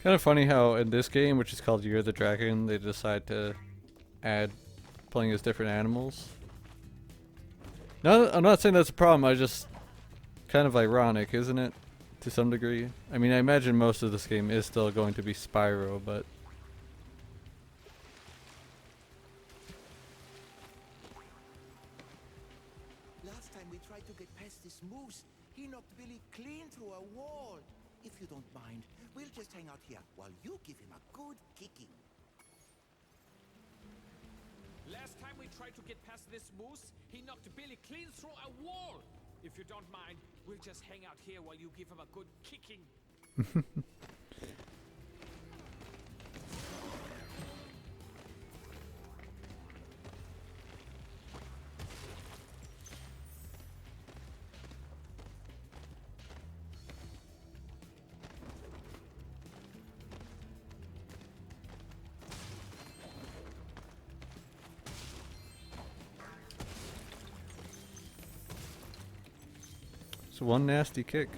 Kind of funny how in this game, which is called Year of the Dragon, they decide to add playing as different animals. No, I'm not saying that's a problem. I just kind of ironic, isn't it? To some degree. I mean, I imagine most of this game is still going to be Spyro, but Last time we tried to get past this moose, he knocked Billy clean through a wall. If you don't mind, we'll just hang out here while you give him a good kicking. Last time we tried to get past this moose, he knocked Billy clean through a wall. If you don't mind, we'll just hang out here while you give him a good kicking. it's one nasty kick.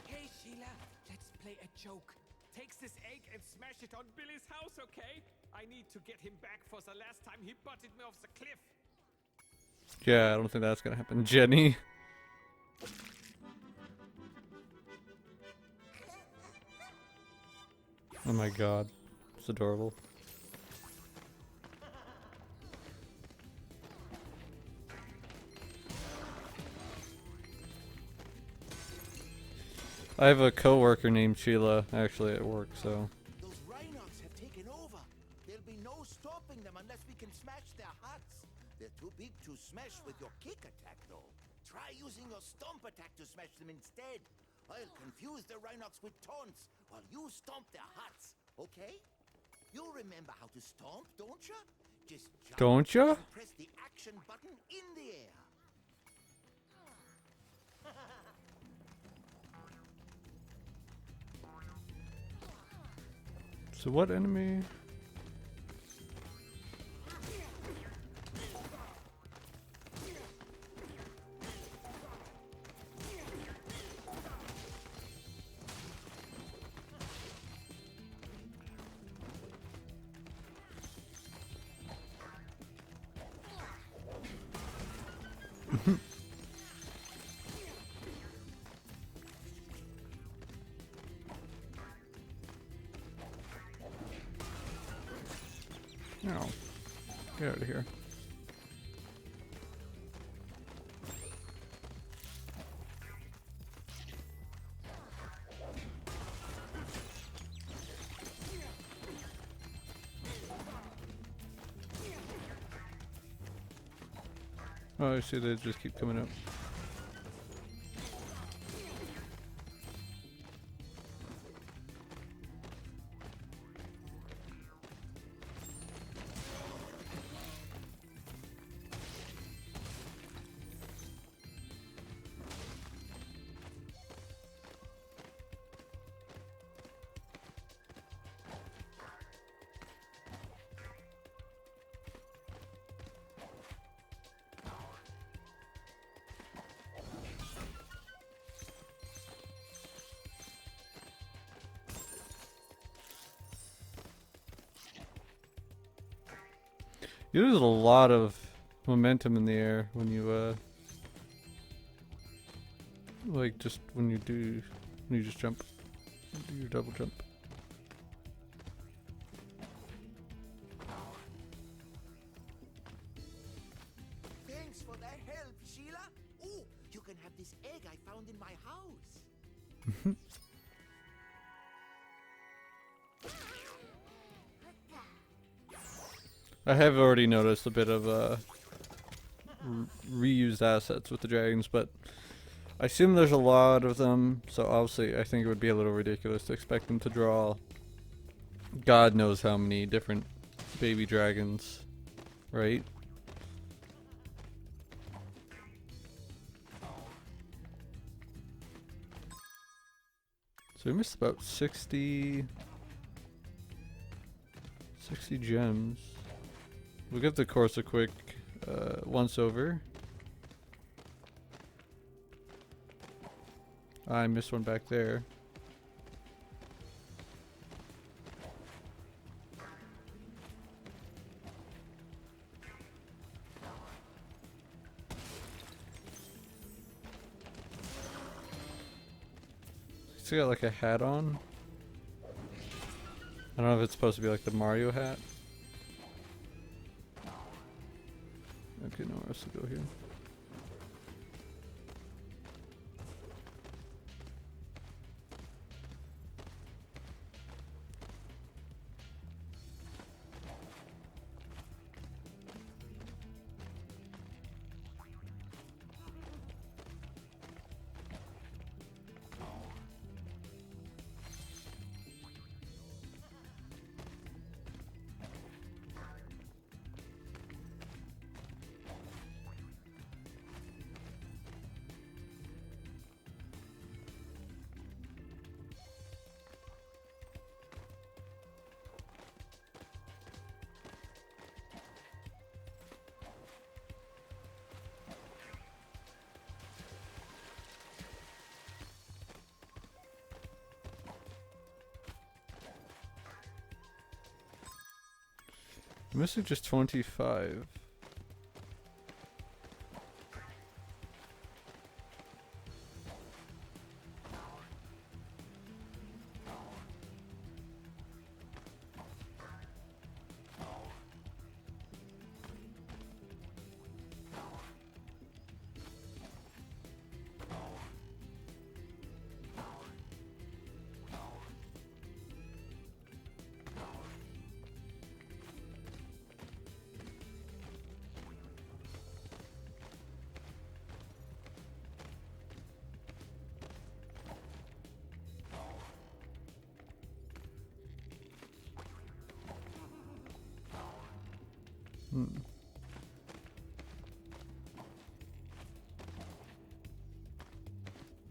Hey Sheila, let's play a joke. Takes this egg and smash it on Billy's house, okay? I need to get him back for the last time he butted me off the cliff. Yeah, I don't think that's gonna happen. Jenny. Oh my god. It's adorable. I have a coworker named Sheila actually at work, so Those rhinocs have taken over. There'll be no stopping them unless we can smash their huts. They're too big to smash with your kick attack, though. Try using your stomp attack to smash them instead. I'll confuse the rhinocs with taunts while you stomp their huts, okay? You remember how to stomp, don't you? Just jump don't ya? and press the action button in the air. So what enemy? No. Get out of here. Oh, I see they just keep coming up. You lose a lot of momentum in the air when you like just when you just jump, do your double jump. Thanks for the help, Sheila. Oh, you can have this egg I found in my house. I have already noticed a bit of reused assets with the dragons, but I assume there's a lot of them, so obviously I think it would be a little ridiculous to expect them to draw God knows how many different baby dragons, right? So we missed about 60 gems. We'll give the course a quick once over. I missed one back there. He's got like a hat on. I don't know if it's supposed to be like the Mario hat. Okay, nowhere else to go here. I'm missing just 25.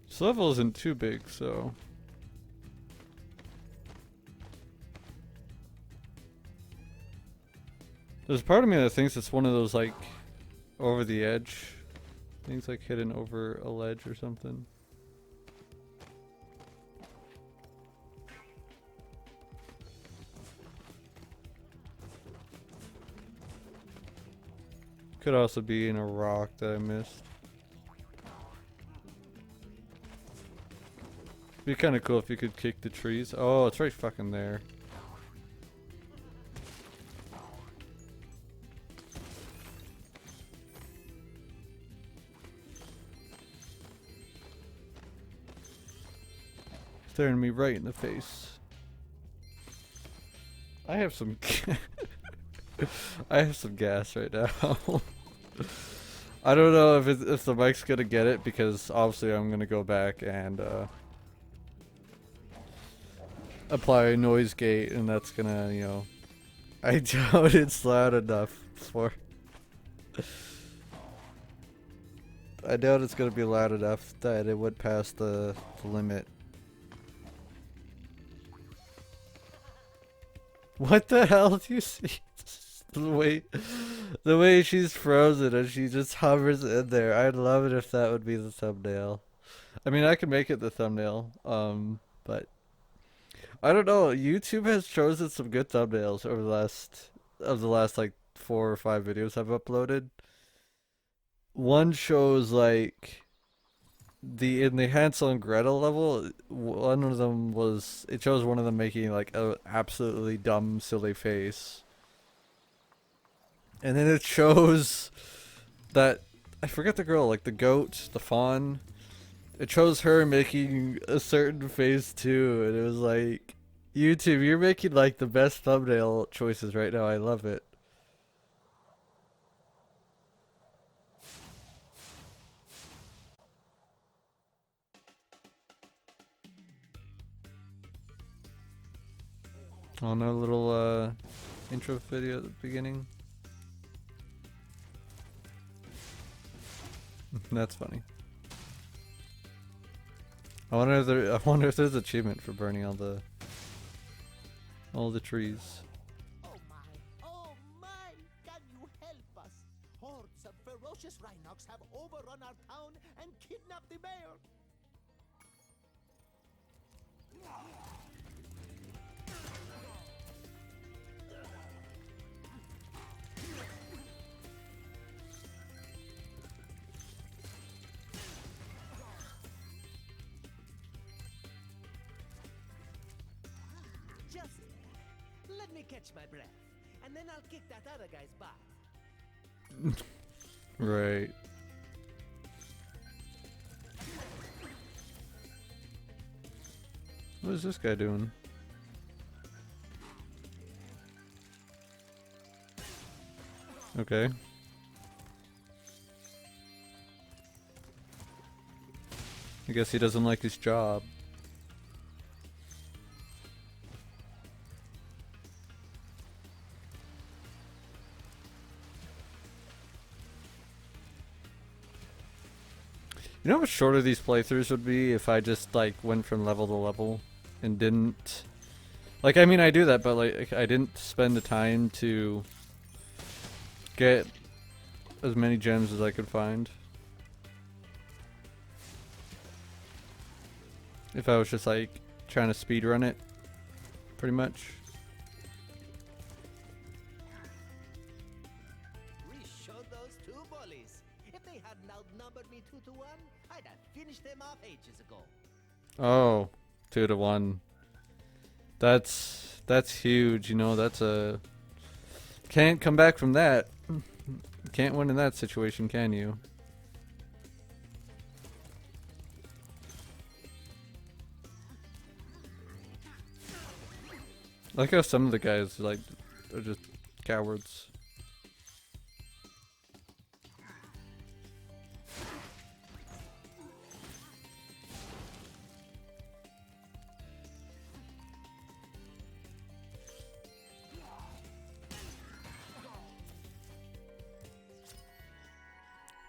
This level isn't too big, so there's part of me that thinks it's one of those like over the edge things, like hidden over a ledge or something. Could also be in a rock that I missed. Be kind of cool if you could kick the trees. Oh, it's right fucking there. Staring me right in the face. I have some I have some gas right now. I don't know if the mic's gonna get it, because obviously I'm gonna go back and apply a noise gate, and that's gonna, you know, I doubt it's loud enough for I doubt it's gonna be loud enough that it would pass the limit. What the hell do you see? The way she's frozen and she just hovers in there. I'd love it if that would be the thumbnail. I mean, I can make it the thumbnail, but I don't know. YouTube has chosen some good thumbnails over the last like 4 or 5 videos I've uploaded. One shows like in the Hansel and Gretel level, one of them was, it shows one of them making like a absolutely dumb, silly face. And then it shows that, I forget the girl, like the goat, the fawn. It shows her making a certain face too, and it was like, YouTube, you're making like the best thumbnail choices right now. I love it. Oh no, little intro video at the beginning. That's funny. I wonder if there's achievement for burning all the trees. Oh my, can you help us? Hordes of ferocious rhinocs have overrun our town and kidnapped the mayor. Just let me catch my breath, and then I'll kick that other guy's butt. Right. What is this guy doing? Okay. I guess he doesn't like his job. You know how much shorter these playthroughs would be if I just like went from level to level and didn't, like, I mean I do that, but like I didn't spend the time to get as many gems as I could find. If I was just like trying to speedrun it, pretty much. We showed those two bullies. If they hadn't outnumbered me 2-1, I'd have finished them off ages ago. Oh, 2-1. That's huge, you know, that's a... Can't come back from that. Can't win in that situation, can you? I like how some of the guys like are just cowards.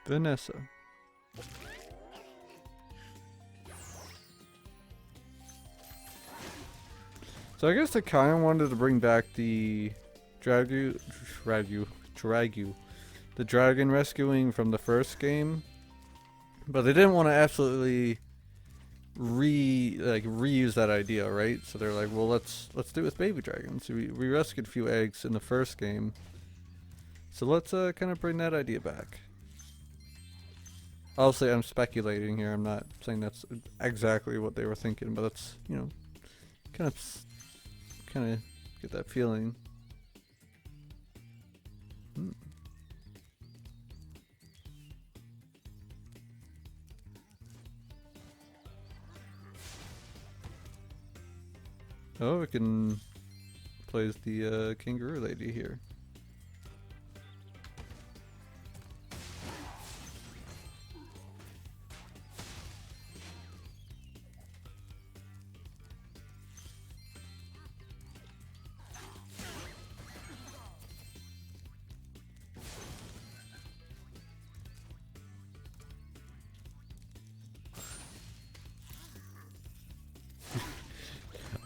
Vanessa. So I guess I kind of wanted to bring back the the dragon rescuing from the first game, but they didn't want to absolutely reuse that idea, right? So they're like, well, let's do it with baby dragons. We rescued a few eggs in the first game, so let's kind of bring that idea back. Obviously, I'm speculating here. I'm not saying that's exactly what they were thinking, but that's, you know, kind of get that feeling. Oh, we can play as the kangaroo lady here.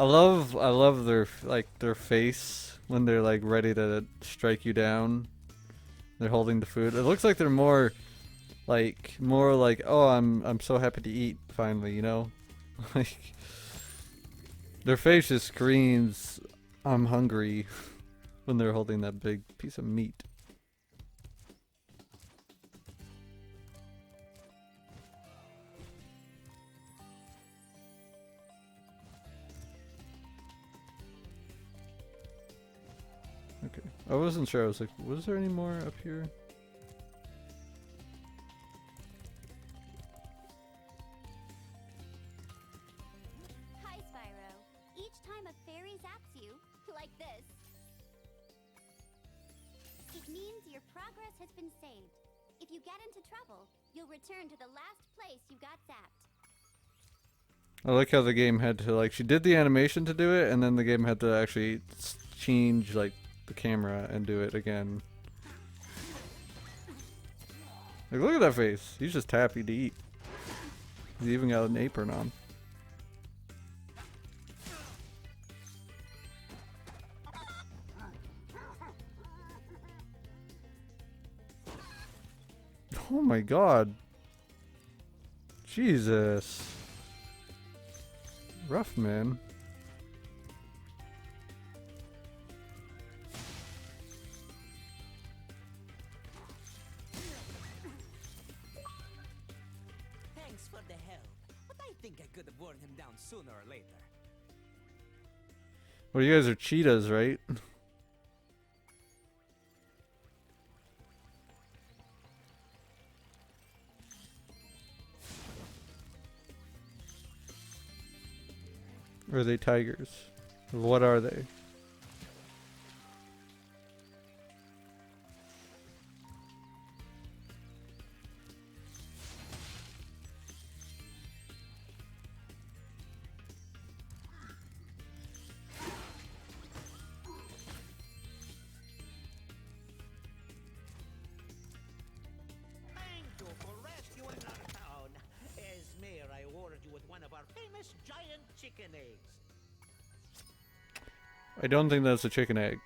I love their face when they're like ready to strike you down. They're holding the food. It looks like they're more like oh, I'm so happy to eat finally, you know? Like their face just screams I'm hungry when they're holding that big piece of meat. Okay. I wasn't sure. I was like, was there any more up here? Hi, Spyro. Each time a fairy zaps you, like this, it means your progress has been saved. If you get into trouble, you'll return to the last place you got zapped. I like how the game had to, like, she did the animation to do it, and then the game had to actually change like the camera and do it again. Like, look at that face. He's just happy to eat. He's even got an apron on. Oh my god. Jesus. Rough, man. Thanks for the help, but I think I could have worn him down sooner or later. Well, you guys are cheetahs, right? Or are they tigers? What are they? Thank you for rescuing our town. As mayor, I awarded you with one of our famous giant chicken eggs. I don't think that's a chicken egg.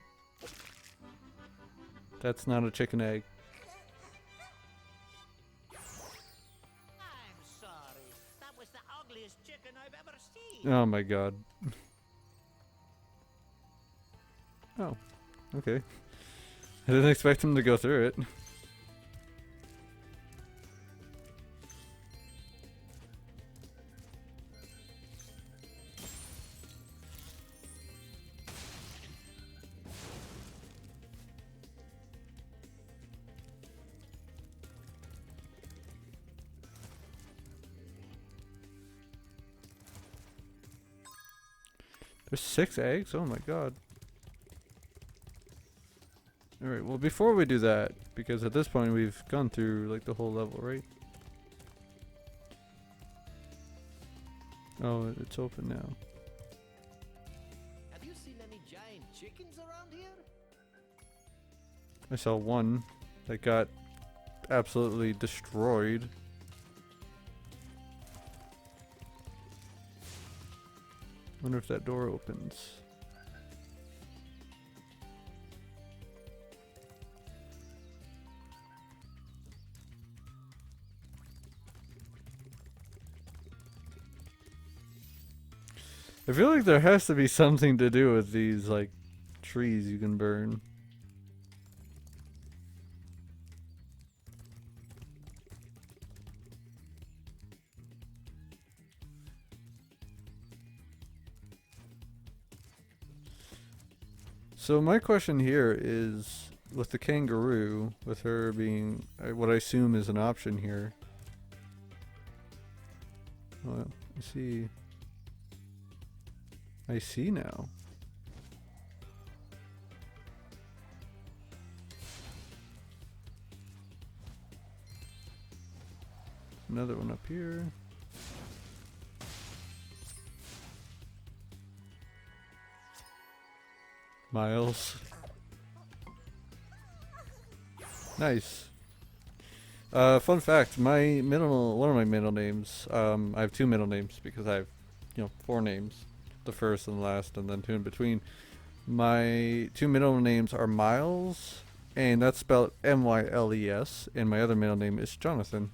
That's not a chicken egg. I'm sorry. That was the ugliest chicken I've ever seen. Oh my god. Oh, okay. I didn't expect him to go through it. There's 6 eggs? Oh my god. Alright, well before we do that, because at this point we've gone through like the whole level, right? Oh, it's open now. Have you seen any giant chickens around here? I saw one that got absolutely destroyed. Wonder if that door opens. I feel like there has to be something to do with these, like, trees you can burn. So my question here is, with the kangaroo, with her being what I assume is an option here. Well, I see now. Another one up here. Miles. Nice. Fun fact, one of my middle names, I have 2 middle names because I have, 4 names. The first and the last, and then 2 in between. My 2 middle names are Miles, and that's spelled M-Y-L-E-S, and my other middle name is Jonathan.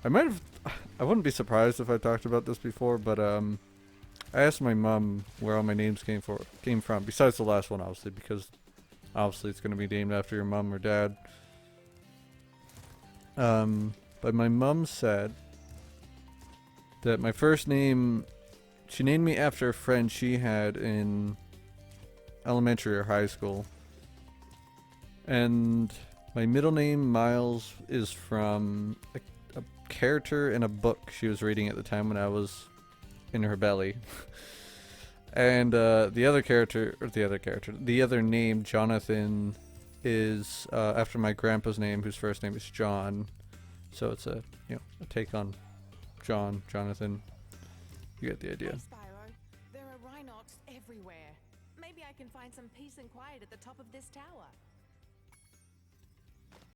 I wouldn't be surprised if I talked about this before, but I asked my mom where all my names came from, besides the last one, obviously, because obviously it's going to be named after your mom or dad. But my mom said that my first name, she named me after a friend she had in elementary or high school. And my middle name, Miles, is from a character in a book she was reading at the time when I was in her belly. And the other name, Jonathan, is after my grandpa's name, whose first name is John. So it's a take on Jonathan. You get the idea. Hey, Spyro. There are rhinox everywhere. Maybe I can find some peace and quiet at the top of this tower.